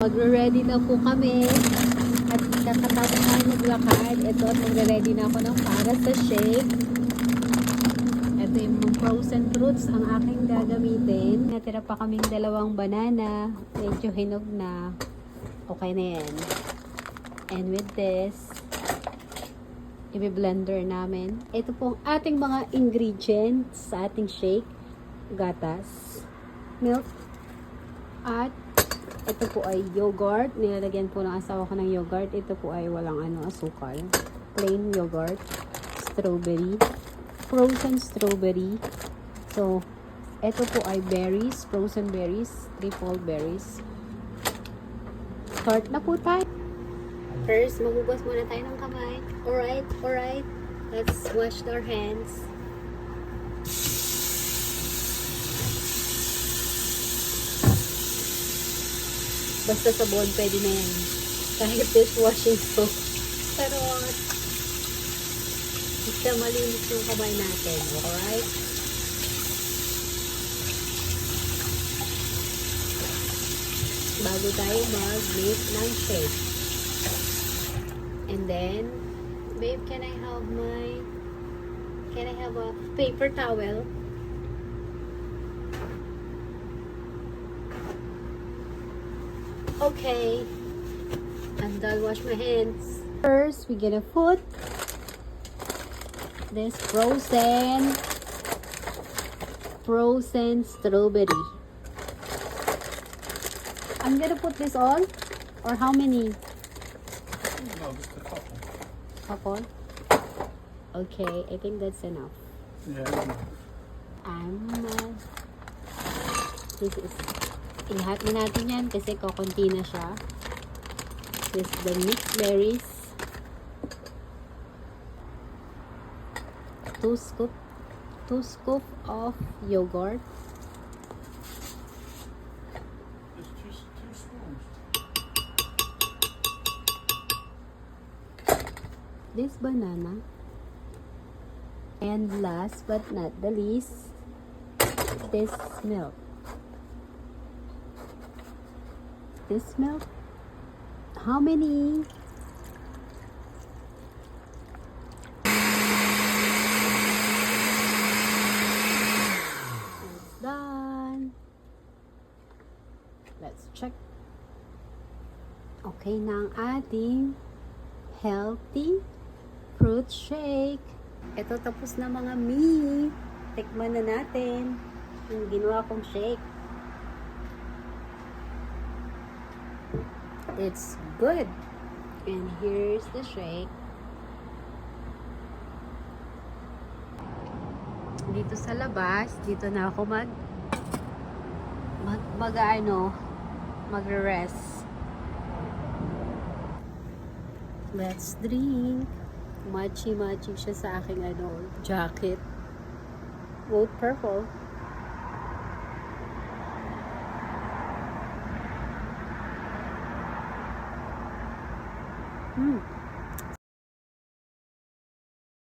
magre-ready na po kami. At kakatapos na maglakad. Ito, at magre-ready na ako ng para sa shake. Ito yung mga frozen fruits ang aking gagamitin. Natira pa kaming dalawang banana. Medyo hinog na. Okay na yan. And with this, i-blender namin. Ito po ang ating mga ingredients sa ating shake. Gatas, milk, at ito po ay yogurt. Nilalagyan po ng asawa ko ng yogurt. Ito po ay walang asukal. Plain yogurt. Strawberry. Frozen strawberry. So, ito po ay berries. Frozen berries. Triple berries. Start na po tayo. First, magugas muna tayo ng kamay. Alright. Let's wash our hands. Basta sabon, pwede na yan. Kahit dishwashing soap. Pero, basta malinis yung kamay natin. Alright? Bago tayo mag-make ng shake. And then, babe, can I have a paper towel? Okay, and I'll wash my hands. First, we're gonna put this frozen strawberry. I'm gonna put this all, or how many? No, just a couple. Couple? Okay, I think that's enough. Yeah. This is, ilahat na natin yan kasi kukunti na siya. This is the mixed berries. 2 scoop of yogurt. Just two spoons. This banana. And last but not the least, this milk. This milk, how many? It's done. Let's check. Okay na ang ating healthy fruit shake. Ito, tapos na mga mi. Tikman na natin yung ginawa kong shake. It's good. And here's the shake. Dito sa labas, dito na ako magre-rest. Let's drink. Matchy siya sa aking jacket. Both purple.